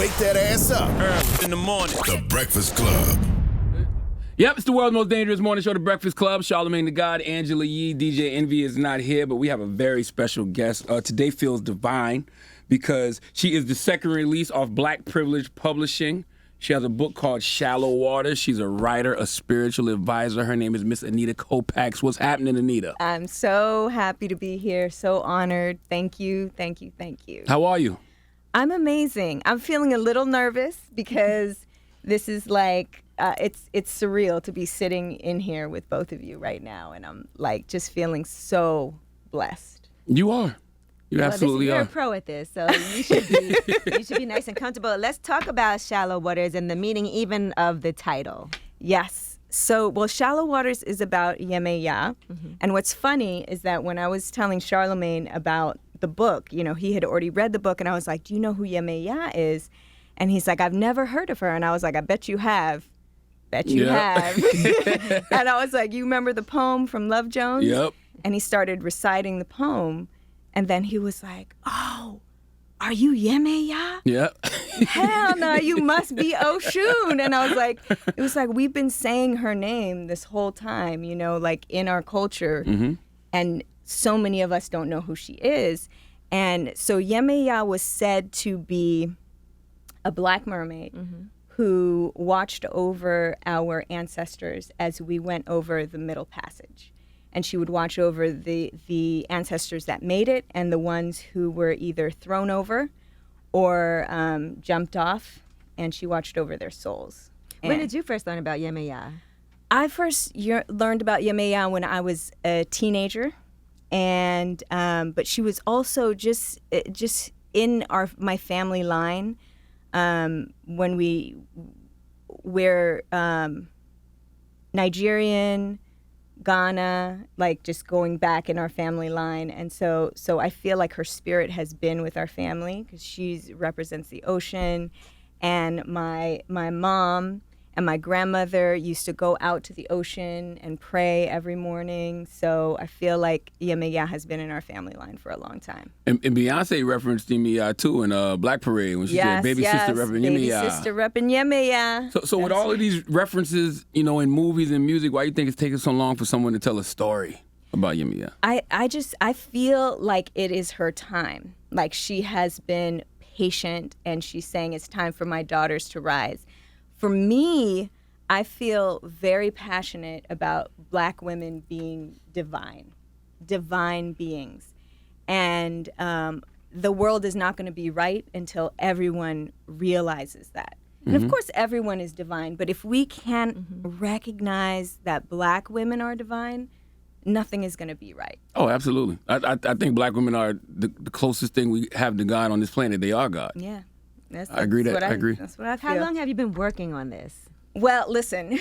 Wake that ass up. Early in the morning. The Breakfast Club. Yep, it's the world's most dangerous morning show, The Breakfast Club. Charlamagne the God, Angela Yee, DJ Envy is not here, but we have a very special guest. Today feels divine because she is the second release off Black Privilege Publishing. She has a book called Shallow Waters. She's a writer, a spiritual advisor. Her name is Miss Anita Kopacz. What's happening, Anita? I'm so happy to be here. So honored. Thank you, thank you, thank you. How are you? I'm amazing. I'm feeling a little nervous because this is like, it's surreal to be sitting in here with both of you right now. And I'm like just feeling so blessed. You are. You absolutely You're are. a pro at this, so you should be nice and comfortable. Let's talk about Shallow Waters and the meaning even of the title. Yes. So, well, Shallow Waters is about Yemeya. And what's funny is that when I was telling Charlamagne about the book, you know, he had already read the book, and I was like, do you know who Yemeya is? And he's like, I've never heard of her. And I was like, I bet you have. Bet you have. And I was like, you remember the poem from Love Jones? Yep. And he started reciting the poem. And then he was like, oh, are you Yemeya? Yep. Hell no, you must be Oshun. And I was like, it was like, we've been saying her name this whole time, you know, like in our culture. And so many of us don't know who she is. And so Yemeya was said to be a black mermaid who watched over our ancestors as we went over the Middle Passage. And she would watch over the ancestors that made it and the ones who were either thrown over or jumped off, and she watched over their souls. When did you first learn about Yemeya? I first learned about Yemeya when I was a teenager, and but she was also just in my family line when we're Nigerian, Ghana, like just going back in our family line. And so I feel like her spirit has been with our family because she represents the ocean. And my mom and my grandmother used to go out to the ocean and pray every morning. So I feel like Yemeya has been in our family line for a long time. And Beyonce referenced Yemeya too in Black Parade when she said baby sister repping Yemeya. Baby sister repping Yemeya. So with all of these references, you know, in movies and music, why do you think it's taking so long for someone to tell a story about Yemeya? I feel like it is her time. Like she has been patient and she's saying it's time for my daughters to rise. For me, I feel very passionate about black women being divine beings. And the world is not going to be right until everyone realizes that. And of course, everyone is divine, but if we can't recognize that black women are divine, nothing is going to be right. Oh, absolutely. I think black women are the closest thing we have to God on this planet. They are God. Yeah. I agree. I agree. That's what I feel. How long have you been working on this? Well, listen,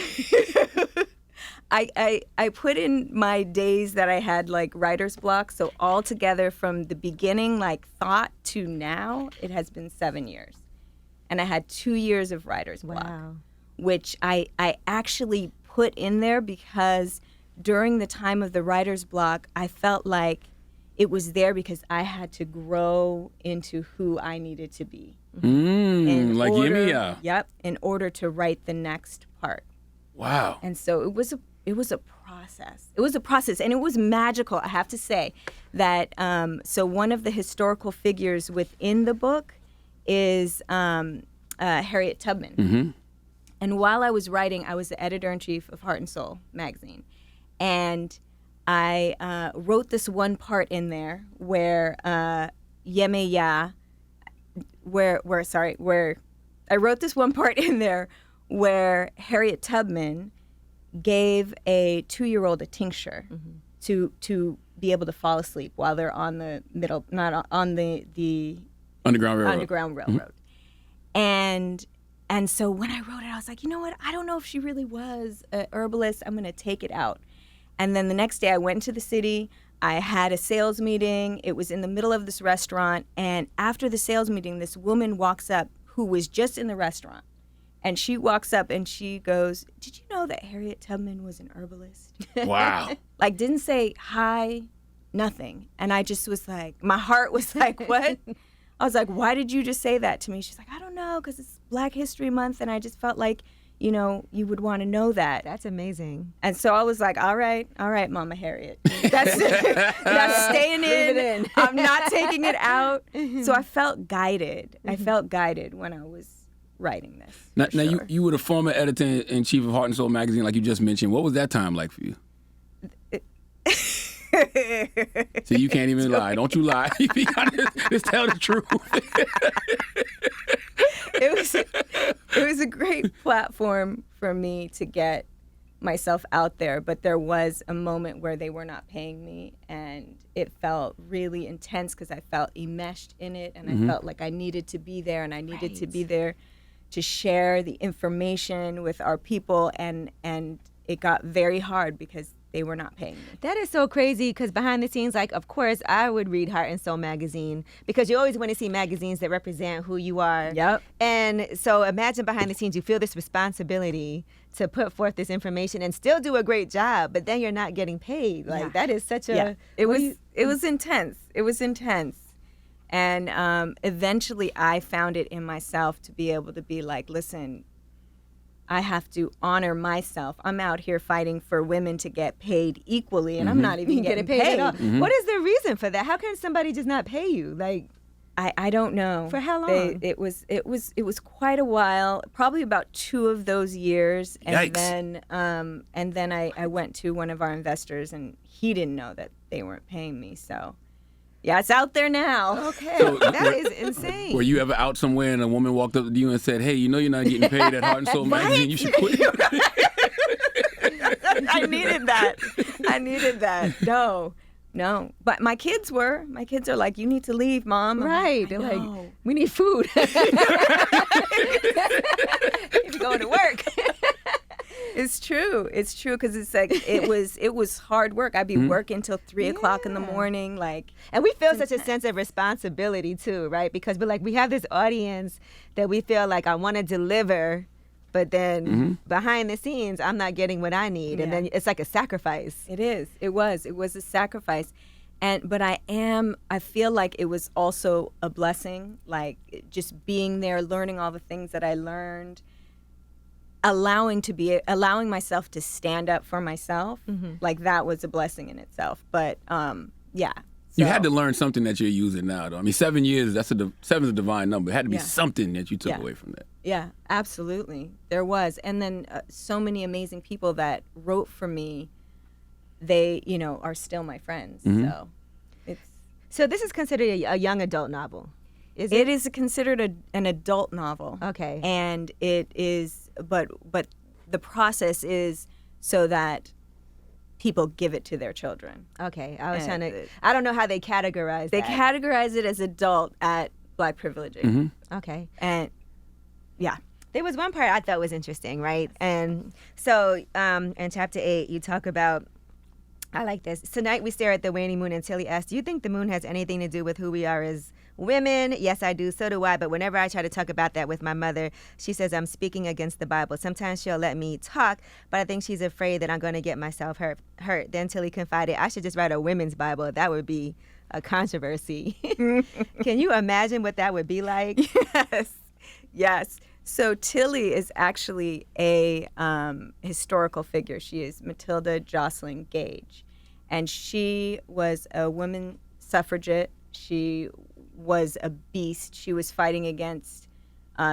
I put in my days that I had like writer's block. So altogether from the beginning, like thought to now, it has been 7 years. And I had 2 years of writer's block, which I actually put in there because during the time of the writer's block, I felt like it was there because I had to grow into who I needed to be. Like Yemeya. Yep, in order to write the next part. Wow. And so it was a process. It was a process, and it was magical. I have to say that. So one of the historical figures within the book is Harriet Tubman. And while I was writing, I was the editor-in-chief of Heart and Soul magazine, and I wrote this one part in there where Yemeya. Where I wrote this one part in there where Harriet Tubman gave a 2-year-old a tincture to be able to fall asleep while they're on the Underground Railroad. And so when I wrote it, I was like, you know what? I don't know if she really was a herbalist. I'm going to take it out. And then the next day I went to the city. I had a sales meeting. It was in the middle of this restaurant. And after the sales meeting, this woman walks up who was just in the restaurant. And she walks up and she goes, did you know that Harriet Tubman was an herbalist? Wow. Like, didn't say hi, nothing. And I just was like, my heart was like, what? I was like, why did you just say that to me? She's like, I don't know, because it's Black History Month, and I just felt like, you would want to know that. That's amazing. And so I was like, all right, Mama Harriet. That's staying in. I'm not taking it out. So I felt guided. I felt guided when I was writing this. Now sure. you were the former editor-in-chief of Heart and Soul magazine, like you just mentioned. What was that time like for you? See, you can't even lie. Don't you lie. You gotta just tell the truth. It was a great platform for me to get myself out there, but there was a moment where they were not paying me, and it felt really intense because I felt enmeshed in it, and I felt like I needed to be there, and I needed to be there to share the information with our people, and it got very hard because they were not paying me. That is so crazy because behind the scenes, like, of course, I would read Heart and Soul magazine because you always want to see magazines that represent who you are. Yep. And so imagine behind the scenes, you feel this responsibility to put forth this information and still do a great job, but then you're not getting paid. Like, that is such a... It was intense. It was intense. And eventually I found it in myself to be able to be like, listen, I have to honor myself. I'm out here fighting for women to get paid equally, and I'm not even getting paid at all. What is the reason for that? How can somebody just not pay you? Like, I don't know. For how long? It was quite a while, probably about 2 of those years, and Yikes. then I went to one of our investors, and he didn't know that they weren't paying me. So, yeah, it's out there now. Okay, So, that is insane. Were you ever out somewhere and a woman walked up to you and said, hey, you're not getting paid at Heart and Soul magazine, you should quit? I needed that. No. But my kids were. My kids are like, you need to leave, Mom. Right. They're like, we need food. You need to go to work. It's true because it's like it was hard work. I'd be working till 3 o'clock in the morning, like. And we feel such a sense of responsibility too, right? Because we have this audience that we feel like I want to deliver, but then behind the scenes I'm not getting what I need, and then it's like a sacrifice. It is. It was a sacrifice, but I feel like it was also a blessing, like just being there, learning all the things that I learned. Allowing myself to stand up for myself, like that was a blessing in itself. But yeah. You had to learn something that you're using now, though. I mean, 7 years, 7's a divine number. It had to be something that you took away from that. Yeah, absolutely. There was. And then so many amazing people that wrote for me, they, are still my friends. So this is considered a young adult novel. It is considered an adult novel. Okay. And it is, but the process is so that people give it to their children. Okay. I don't know how they categorize They that. categorize it as adult at Black Privilege. Okay. And yeah. There was one part I thought was interesting, right? And so in chapter 8, you talk about, I like this. Tonight we stare at the waning moon and Tilly asks, do you think the moon has anything to do with who we are as women? Yes, I do. So do I. But whenever I try to talk about that with my mother, she says I'm speaking against the Bible. Sometimes she'll let me talk, but I think she's afraid that I'm going to get myself hurt. Then Tilly confided, I should just write a women's Bible. That would be a controversy. Can you imagine what that would be like? Yes. So Tilly is actually a historical figure. She is Matilda Jocelyn Gage, and she was a woman suffragette. She was a beast. She was fighting against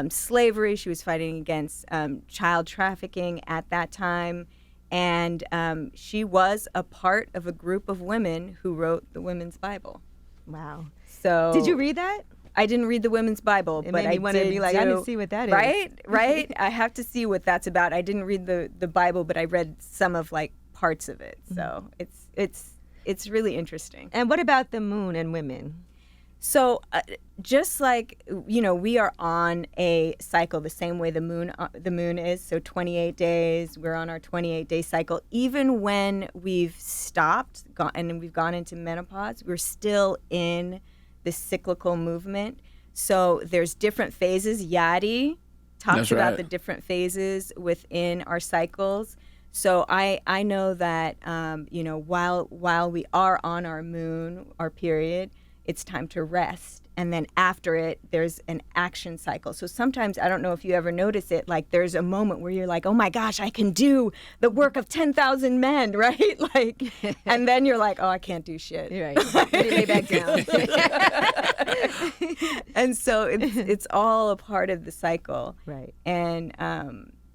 slavery. She was fighting against child trafficking at that time, and she was a part of a group of women who wrote the Women's Bible. Wow. So did you read that? I didn't read the Women's Bible, It but made me I want to did be like, I need to see what that is. Right. I have to see what that's about. I didn't read the Bible, but I read some of like parts of it. So it's really interesting. And what about the moon and women? So just like, we are on a cycle the same way the moon is. So 28 days, we're on our 28-day cycle. Even when we've stopped and we've gone into menopause, we're still in the cyclical movement. So there's different phases. Yadi talks about the different phases within our cycles. So I know that, while we are on our moon, our period, it's time to rest and then after it, there's an action cycle. So sometimes, I don't know if you ever notice it, like there's a moment where you're like, oh my gosh, I can do the work of 10,000 men, right? Like, and then you're like, oh, I can't do shit. You're right. You lay back down. And so it's all a part of the cycle. Right. And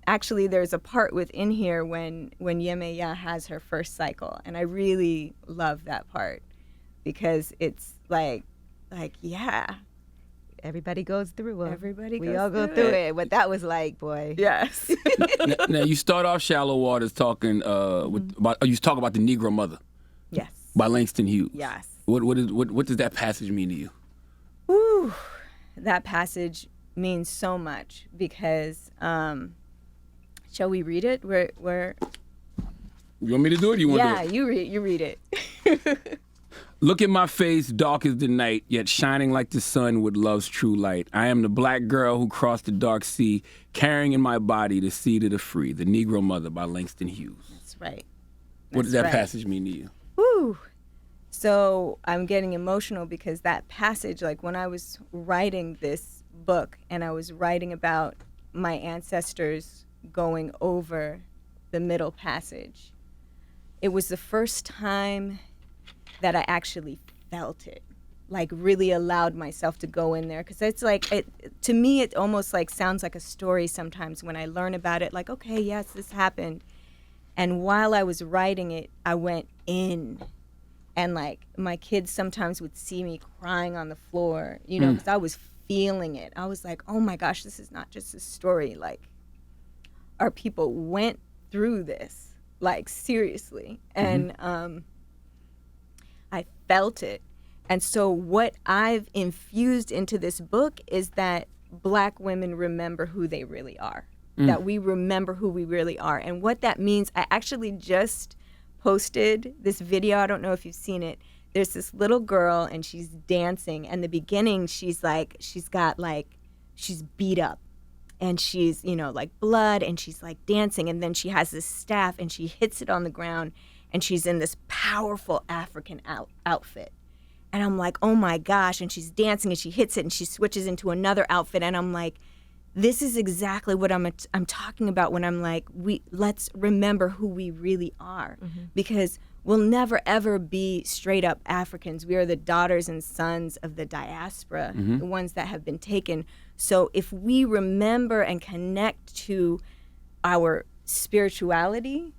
actually, there's a part within here when Yemeya has her first cycle, and I really love that part because it's like yeah, Everybody goes through it. We all go through it. What that was like, boy. Yes. Now you start off Shallow Waters talking you talk about the Negro Mother. Yes. By Langston Hughes. Yes. What does that passage mean to you? Ooh, that passage means so much because shall we read it? Where You want me to do it? Or you want to do it? you read it. Look at my face, dark as the night, yet shining like the sun with love's true light. I am the black girl who crossed the dark sea, carrying in my body the seed of the free, the Negro Mother by Langston Hughes. That's right. What does that right. passage mean to you? Woo. So I'm getting emotional because that passage, like when I was writing this book and I was writing about my ancestors going over the Middle Passage, it was the first time that I actually felt it, like really allowed myself to go in there. Because it's like, to me, it almost like sounds like a story sometimes when I learn about it, like, okay, yes, this happened. And while I was writing it, I went in. And like my kids sometimes would see me crying on the floor, you know, because I was feeling it. I was like, oh my gosh, this is not just a story. Like, our people went through this, like seriously. And I felt it. And so what I've infused into this book is that Black women remember who they really are, that we remember who we really are. And what that means, I actually just posted this video. I don't know if you've seen it. There's this little girl and she's dancing. And the beginning, she's beat up and she's, you know, like blood, and she's like dancing. And then she has this staff and she hits it on the ground and she's in this powerful African outfit. And I'm like, oh my gosh. And she's dancing and she hits it and she switches into another outfit. And I'm like, this is exactly what I'm talking about when I'm like, let's remember who we really are, because we'll never ever be straight up Africans. We are the daughters and sons of the diaspora, the ones that have been taken. So if we remember and connect to our spirituality,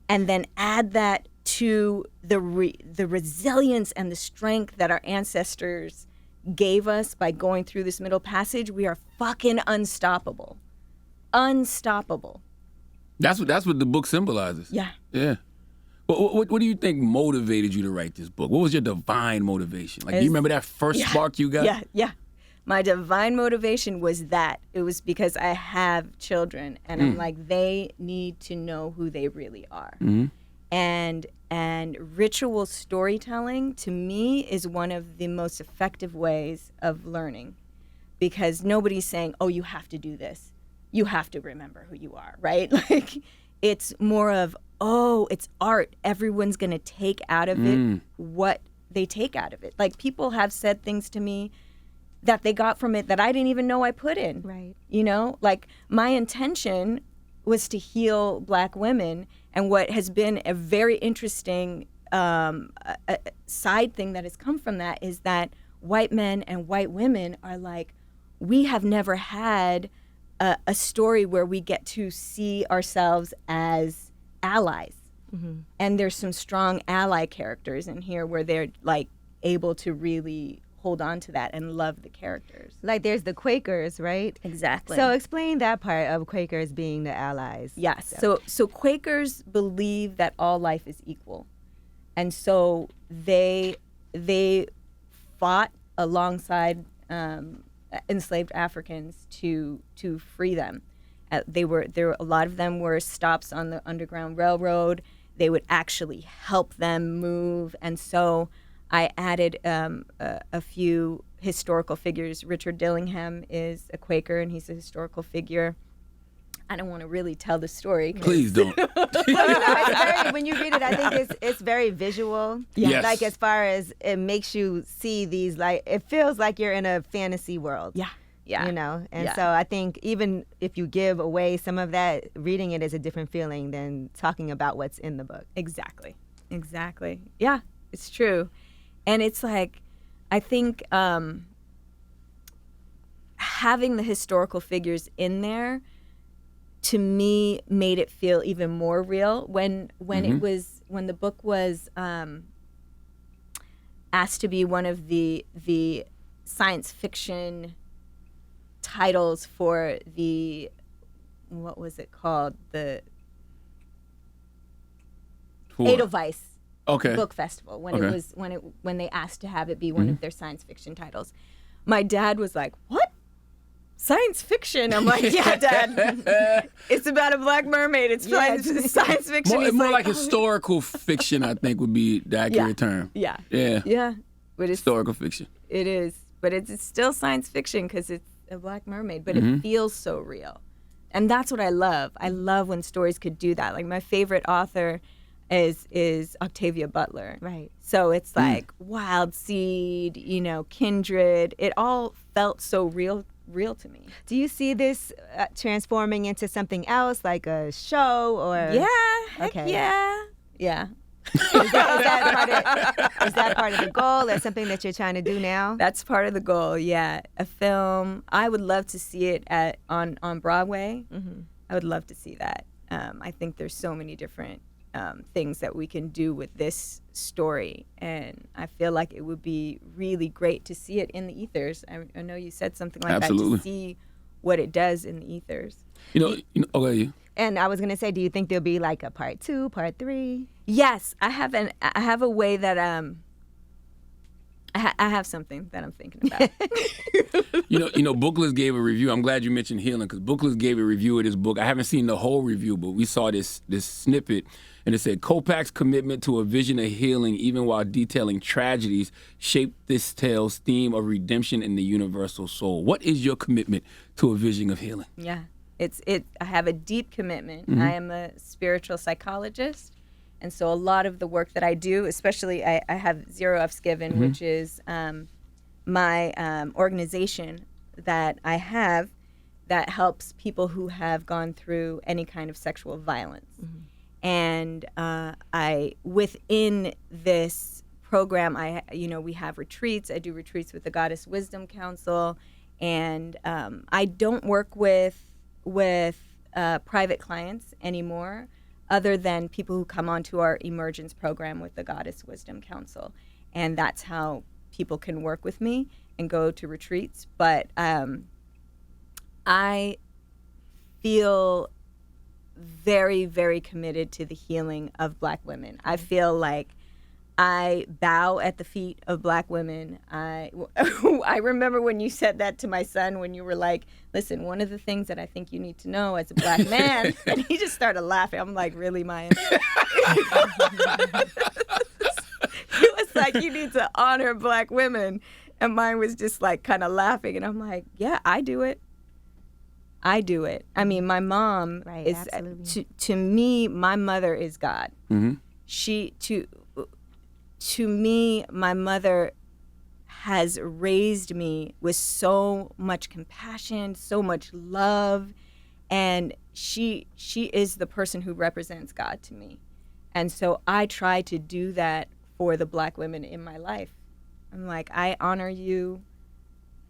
and then add that to the resilience and the strength that our ancestors gave us by going through this Middle Passage, we are fucking unstoppable. Unstoppable. That's what the book symbolizes. Yeah. Yeah. What do you think motivated you to write this book? What was your divine motivation? Like, do you remember that first spark you got? Yeah. My divine motivation was that. It was because I have children, and I'm like, they need to know who they really are. And ritual storytelling, to me, is one of the most effective ways of learning, because nobody's saying, oh, you have to do this. You have to remember who you are, right? Like, it's more of, oh, it's art. Everyone's going to take out of it what they take out of it. Like, people have said things to me that they got from it that I didn't even know I put in. Right. You know, like, my intention was to heal Black women. And what has been a very interesting side thing that has come from that is that white men and white women are like, we have never had a story where we get to see ourselves as allies. And there's some strong ally characters in here where they're like able to really hold on to that and love the characters. Like, there's the Quakers, right? Exactly. So explain that part of Quakers being the allies. Yes. So Quakers believe that all life is equal. And so they fought alongside enslaved Africans to free them. A lot of them were stops on the Underground Railroad. They would actually help them move. And so I added a few historical figures. Richard Dillingham is a Quaker, and he's a historical figure. I don't want to really tell the story. Please don't. When you read it, I think it's very visual. Yes. Like as far as it makes you see these, like it feels like you're in a fantasy world. Yeah. Yeah. You know, and Yeah. so I think even if you give away some of that, reading it is a different feeling than talking about what's in the book. Exactly. Yeah, it's true. And it's like, I think having the historical figures in there, to me, made it feel even more real. When the book was asked to be one of the science fiction titles for the, what was it called? The Edelweiss Book Festival, when they asked to have it be one of their science fiction titles. My dad was like, "What? Science fiction?" I'm like, "Yeah, Dad. It's about a black mermaid. It's science fiction." More like historical fiction, I think, would be the accurate term. Yeah. But it's Historical fiction. It is, but it's still science fiction because it's a black mermaid. But it feels so real, and that's what I love. I love when stories could do that. Like my favorite author is Octavia Butler. Right. So it's like Wild Seed, Kindred. It all felt so real to me. Do you see this transforming into something else, like a show or? Yeah. Okay. Yeah. Is that part of the goal, or something that you're trying to do now? That's part of the goal. Yeah. A film. I would love to see it on Broadway. Mm-hmm. I would love to see that. I think there's so many different things that we can do with this story, and I feel like it would be really great to see it in the ethers. I know you said something like Absolutely. that, to see what it does in the ethers. Okay. And I was gonna say, do you think there'll be like a part 2, part 3? Yes, I have a way that I have something that I'm thinking about. Booklist gave a review. I'm glad you mentioned healing, because Booklist gave a review of this book. I haven't seen the whole review, but we saw this snippet, and it said, Kopac's commitment to a vision of healing, even while detailing tragedies, shaped this tale's theme of redemption in the universal soul. What is your commitment to a vision of healing? Yeah, I have a deep commitment. Mm-hmm. I am a spiritual psychologist. And so a lot of the work that I do, especially I have Zero F's Given, which is my organization that I have that helps people who have gone through any kind of sexual violence. Mm-hmm. And within this program, we have retreats. I do retreats with the Goddess Wisdom Council, and I don't work with private clients anymore, other than people who come onto our emergence program with the Goddess Wisdom Council. And that's how people can work with me and go to retreats. But I feel very, very committed to the healing of Black women. I feel like I bow at the feet of Black women. I remember when you said that to my son, when you were like, listen, one of the things that I think you need to know as a Black man, and he just started laughing. I'm like, really, Maya? He was like, you need to honor Black women. And mine was just like kind of laughing. And I'm like, yeah, I do it. I mean, my mom is, to me, my mother is God. Mm-hmm. To me, my mother has raised me with so much compassion, so much love, and she is the person who represents God to me. And so I try to do that for the Black women in my life. I'm like, I honor you.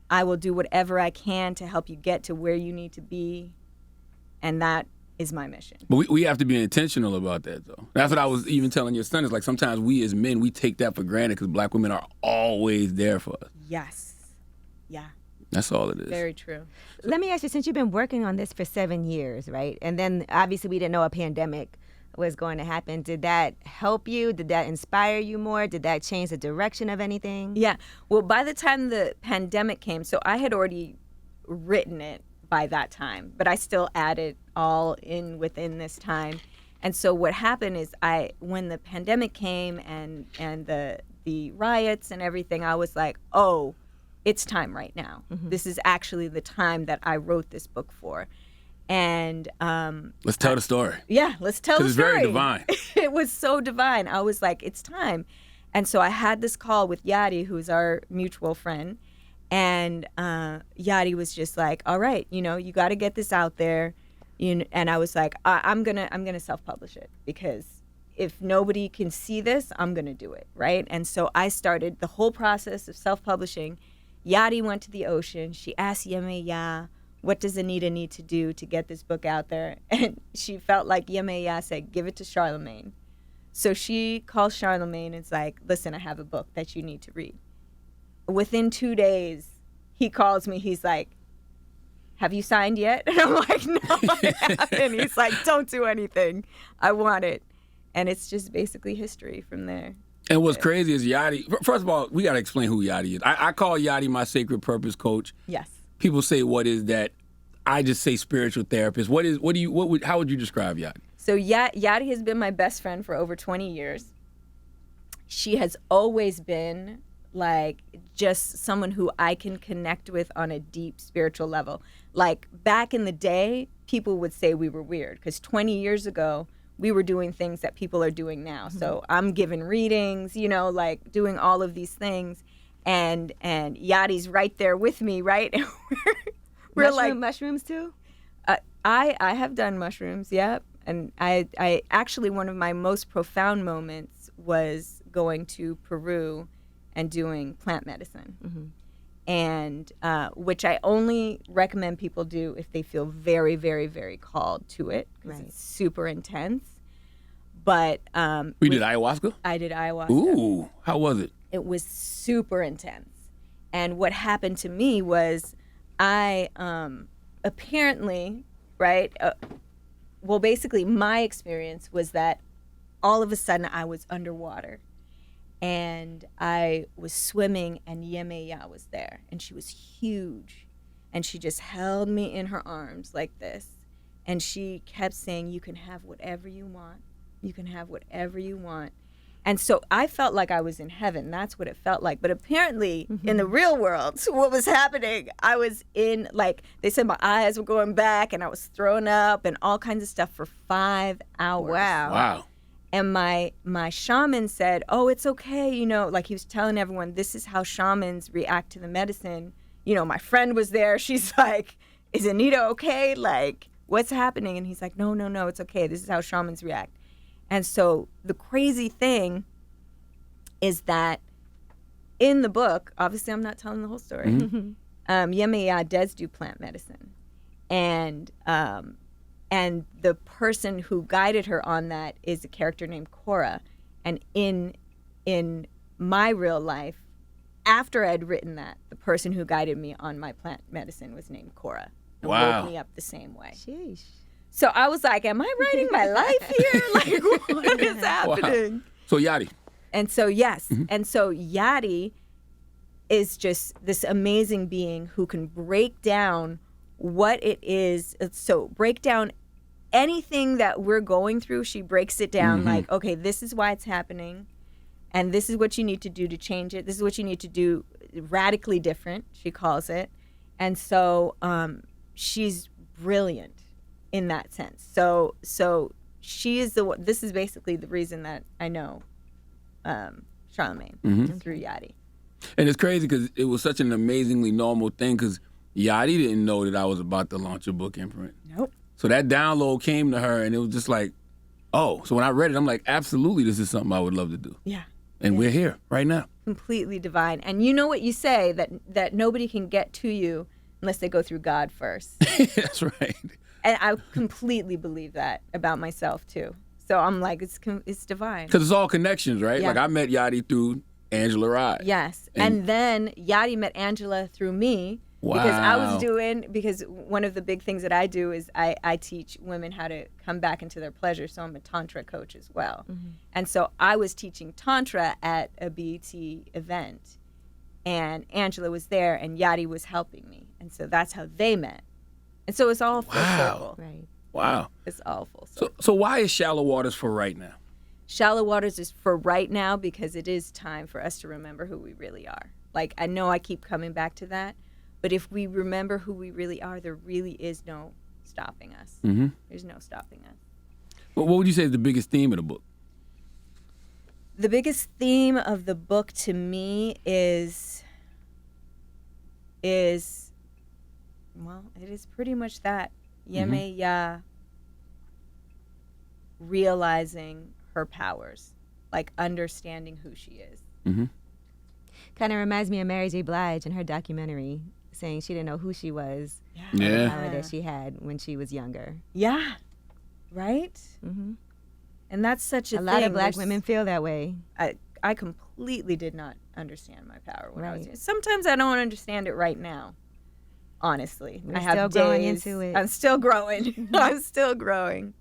I will do whatever I can to help you get to where you need to be, and that is my mission. But we have to be intentional about that, though. That's what I was even telling your son. Is like sometimes we as men, we take that for granted because Black women are always there for us. Yes. Yeah. That's all it is. Very true. Let me ask you, since you've been working on this for 7 years, right? And then obviously we didn't know a pandemic was going to happen. Did that help you? Did that inspire you more? Did that change the direction of anything? Yeah. Well, by the time the pandemic came, so I had already written it by that time, but I still added all in within this time. And so what happened is when the pandemic came and the riots and everything, I was like, it's time right now. Mm-hmm. This is actually the time that I wrote this book for. And let's tell the story. yeah, let's tell the 'Cause it's story. very divine. It was so divine. I was like, it's time. And so I had this call with Yadi, who's our mutual friend. And Yadi was just like, all right, you know, you got to get this out there. And I was like, I'm gonna self-publish it, because if nobody can see this, I'm gonna do it, right? And so I started the whole process of self-publishing. Yadi went to the ocean. She asked Yemeya, what does Anita need to do to get this book out there? And she felt like Yemeya said, give it to Charlamagne. So she calls Charlamagne and is like, listen, I have a book that you need to read. Within 2 days, he calls me. He's like, have you signed yet? And I'm like, no, I haven't. He's like, don't do anything. I want it. And it's just basically history from there. And what's crazy is Yadi. First of all, we got to explain who Yadi is. I call Yadi my sacred purpose coach. Yes. People say, what is that? I just say spiritual therapist. How would you describe Yadi? So Yadi has been my best friend for over 20 years. She has always been like just someone who I can connect with on a deep spiritual level. Like back in the day, people would say we were weird, because 20 years ago, we were doing things that people are doing now. Mm-hmm. So I'm giving readings, you know, like doing all of these things. And Yadi's right there with me, right? We're like mushrooms too? I have done mushrooms, yep. And I actually, one of my most profound moments was going to Peru and doing plant medicine. Mm-hmm. And which I only recommend people do if they feel very, very, very called to it, because it's super intense. But we did ayahuasca? I did ayahuasca. Ooh, how was it? It was super intense. And what happened to me was I apparently, right, well, basically my experience was that all of a sudden I was underwater. And I was swimming, and Yemeya was there, and she was huge, and she just held me in her arms like this, and she kept saying, you can have whatever you want. You can have whatever you want. And so I felt like I was in heaven. That's what it felt like. But apparently, in the real world, what was happening, I was in, like, they said my eyes were going back, and I was throwing up and all kinds of stuff for 5 hours. Wow. And my shaman said, oh, it's okay, you know, like he was telling everyone, this is how shamans react to the medicine. You know, my friend was there. She's like, is Anita okay? Like, what's happening? And he's like, no, it's okay. This is how shamans react. And so the crazy thing is that in the book, obviously I'm not telling the whole story, Yemeya does do plant medicine. And the person who guided her on that is a character named Cora. And in my real life, after I'd written that, the person who guided me on my plant medicine was named Cora. And woke me up the same way. Sheesh. So I was like, am I writing my life here? Like, what is happening? Wow. So Yadi. And so, yes. Mm-hmm. And so Yadi is just this amazing being who can break down what it is. So break down anything that we're going through. She breaks it down like, okay, this is why it's happening, and this is what you need to do to change it. This is what you need to do radically different, she calls it. And so she's brilliant in that sense. So she is this is basically the reason that I know Charlamagne through Yadi. And it's crazy because it was such an amazingly normal thing, because Yadi didn't know that I was about to launch a book imprint. Nope. So that download came to her, and it was just like, oh. So when I read it, I'm like, absolutely, this is something I would love to do. Yeah. And we're here right now. Completely divine. And you know what you say, that nobody can get to you unless they go through God first. That's right. And I completely believe that about myself, too. So I'm like, it's divine. Because it's all connections, right? Yeah. Like, I met Yadi through Angela Rye. Yes. And then Yadi met Angela through me. Wow. Because one of the big things that I do is I teach women how to come back into their pleasure. So I'm a Tantra coach as well. Mm-hmm. And so I was teaching Tantra at a BET event, and Angela was there, and Yadi was helping me. And so that's how they met. And so it's all full circle. Right. Wow. It's all full circle. So why is Shallow Waters for right now? Shallow Waters is for right now because it is time for us to remember who we really are. Like, I know I keep coming back to that, but if we remember who we really are, there really is no stopping us. Mm-hmm. There's no stopping us. What would you say is the biggest theme of the book? The biggest theme of the book to me is well, it is pretty much that. Yeme Ya realizing her powers, like understanding who she is. Mm-hmm. Kind of reminds me of Mary J. Blige in her documentary, saying she didn't know who she was, or the Yeah. power that she had when she was younger. Yeah. Right? Mm-hmm. And that's such a A lot thing. of black There's- women feel that way. I completely did not understand my power when I was Right. young. Sometimes I don't understand it right now. Honestly, We're I have still growing days- into it. I'm still growing. I'm still growing.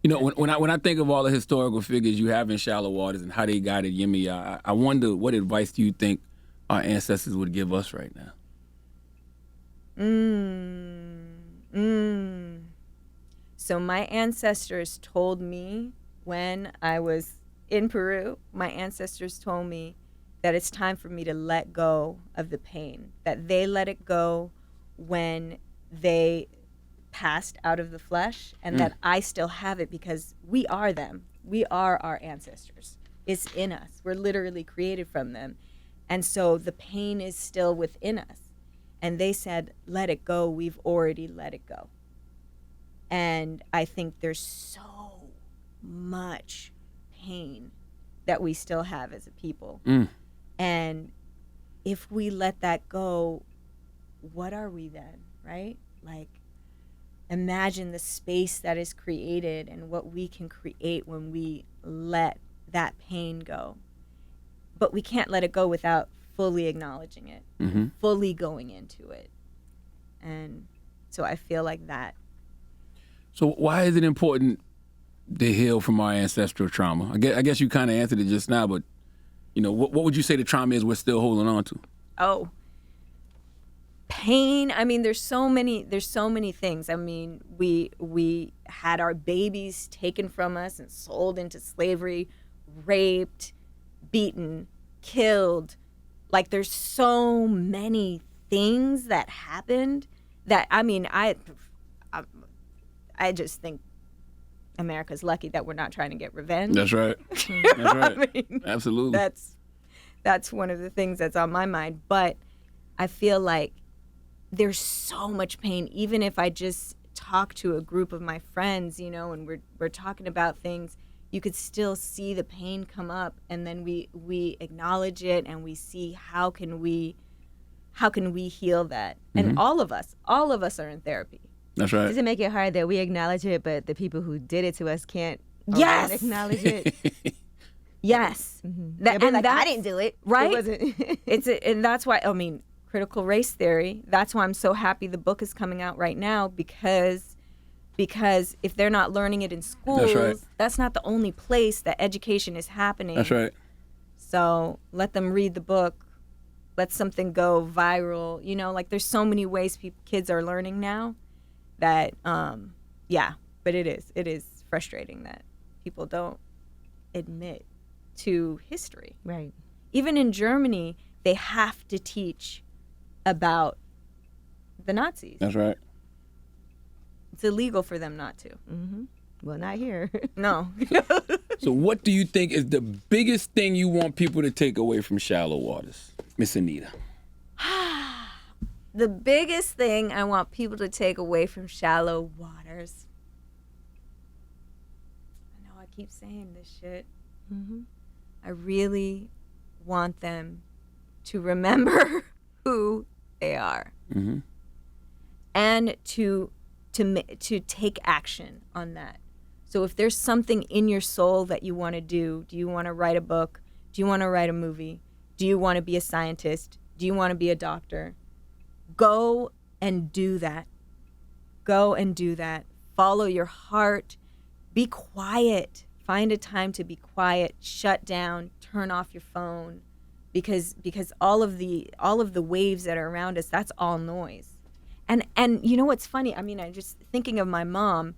You know, when I think of all the historical figures you have in Shallow Waters and how they guided Yemi, I wonder what advice do you think our ancestors would give us right now? So my ancestors told me when I was in Peru, my ancestors told me that it's time for me to let go of the pain, that they let it go when they passed out of the flesh, and that I still have it because we are them. We are our ancestors. It's in us. We're literally created from them. And so the pain is still within us. And they said, let it go. We've already let it go. And I think there's so much pain that we still have as a people. And if we let that go, what are we then, right? Like, imagine the space that is created and what we can create when we let that pain go. But we can't let it go without fully acknowledging it, fully going into it. And so I feel like that. So why is it important to heal from our ancestral trauma? I guess you kind of answered it just now, but you know, what would you say the trauma is we're still holding on to? Oh, pain. I mean, there's so many things. I mean, we had our babies taken from us and sold into slavery, raped, beaten, killed. Like, there's so many things that happened that, I mean, I just think America's lucky that we're not trying to get revenge. That's right. That's right. I mean, Absolutely. that's one of the things that's on my mind. But I feel like there's so much pain, even if I just talk to a group of my friends, you know, and we're talking about things, you could still see the pain come up, and then we acknowledge it and we see how can we heal that. And all of us are in therapy. That's right. Does it make it hard that we acknowledge it, but the people who did it to us can't Yes. acknowledge it? Yes. They'll be like, I that's- didn't do it. Right? It wasn't. And that's why, I mean, critical race theory, that's why I'm so happy the book is coming out right now, because if they're not learning it in schools, right. that's not the only place that education is happening. That's right. So let them read the book, let something go viral, you know, like there's so many ways kids are learning now that, but it is frustrating that people don't admit to history. Right. Even in Germany, they have to teach about the Nazis. That's right. It's illegal for them not to. Well, not here. No. So what do you think is the biggest thing you want people to take away from Shallow Waters, Miss Anita? The biggest thing I want people to take away from Shallow Waters. I know I keep saying this shit. I really want them to remember who they are, and to take action on that. So if there's something in your soul that you want to do you want to write a book? Do you want to write a movie? Do you want to be a scientist? Do you want to be a doctor? Go and do that. Go and do that. Follow your heart. Be quiet. Find a time to be quiet. Shut down. Turn off your phone, because all of the waves that are around us, that's all noise. And you know what's funny? I mean, I'm just thinking of my mom.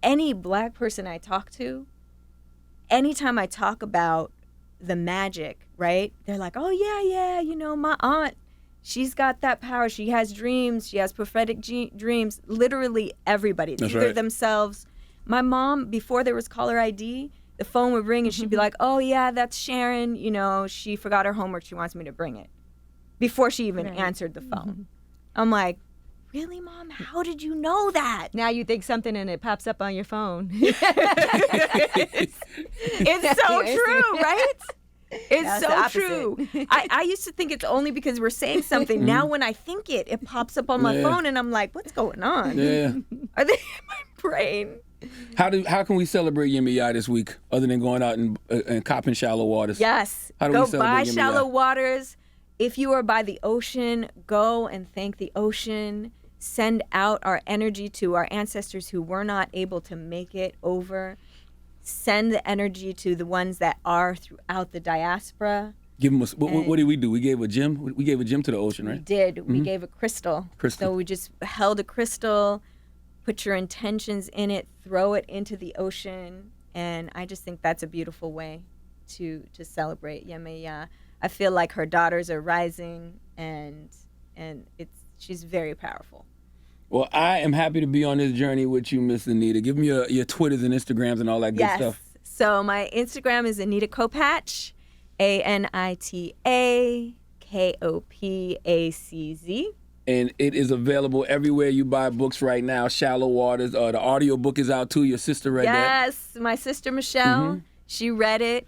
Any black person I talk to, anytime I talk about the magic, right? They're like, oh yeah, you know, my aunt, She's got that power. She has dreams. She has prophetic dreams. Literally everybody. It's That's either right. themselves. My mom, before there was caller ID, the phone would ring and she'd be like, oh, yeah, that's Sharon. You know, she forgot her homework. She wants me to bring it. Before she even answered the phone. I'm like, really, Mom? How did you know that? Now you think something and it pops up on your phone. It's so true, right? It's That's the so opposite. true. I used to think it's only because we're saying something. Now when I think it pops up on my Yeah. phone and I'm like, what's going on? Yeah. Are they in my brain? How can we celebrate Yemi this week other than going out and copping shallow waters? Yes. How do we Go celebrate buy Yemi shallow Yai? waters. If you are by the ocean, go and thank the ocean. Send out our energy to our ancestors who were not able to make it over. Send the energy to the ones that are throughout the diaspora. Give them what did we do? We gave a gym. We gave a gym to the ocean, We right? did. We gave a crystal. Crystal. So we just held a crystal, put your intentions in it, throw it into the ocean, and I just think that's a beautiful way to celebrate Yemaya. I feel like her daughters are rising, and she's very powerful. Well, I am happy to be on this journey with you, Miss Anita. Give me your Twitters and Instagrams and all that good Yes. stuff. So my Instagram is Anita Kopacz, ANITAKOPACZ. And it is available everywhere you buy books right now. Shallow Waters. The audio book is out too. Your sister read that. Yes, my sister Michelle, she read it,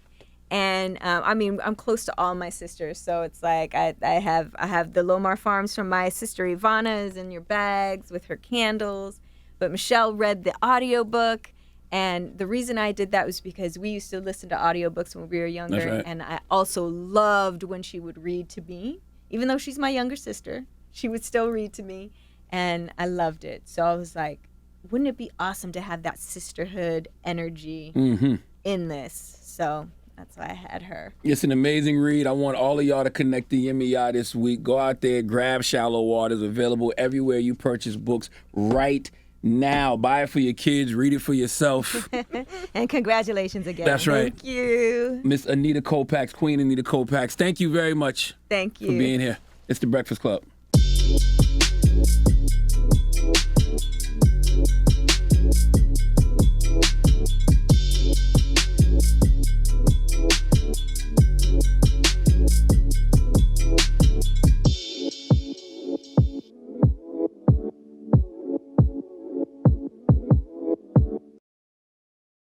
and I'm close to all my sisters, so it's like I have the Lomar Farms from my sister Ivana is in your bags with her candles, but Michelle read the audiobook, and the reason I did that was because we used to listen to audiobooks when we were younger, That's right. and I also loved when she would read to me, even though she's my younger sister, she would still read to me, and I loved it. So I was like, wouldn't it be awesome to have that sisterhood energy in this? So that's why I had her. It's an amazing read. I want all of y'all to connect to Yemi this week. Go out there, grab Shallow Waters, available everywhere you purchase books right now. Buy it for your kids, read it for yourself. And congratulations again. That's right. Thank you. Miss Anita Kopacz, Queen Anita Kopacz, thank you very much Thank you. for being here. It's The Breakfast Club.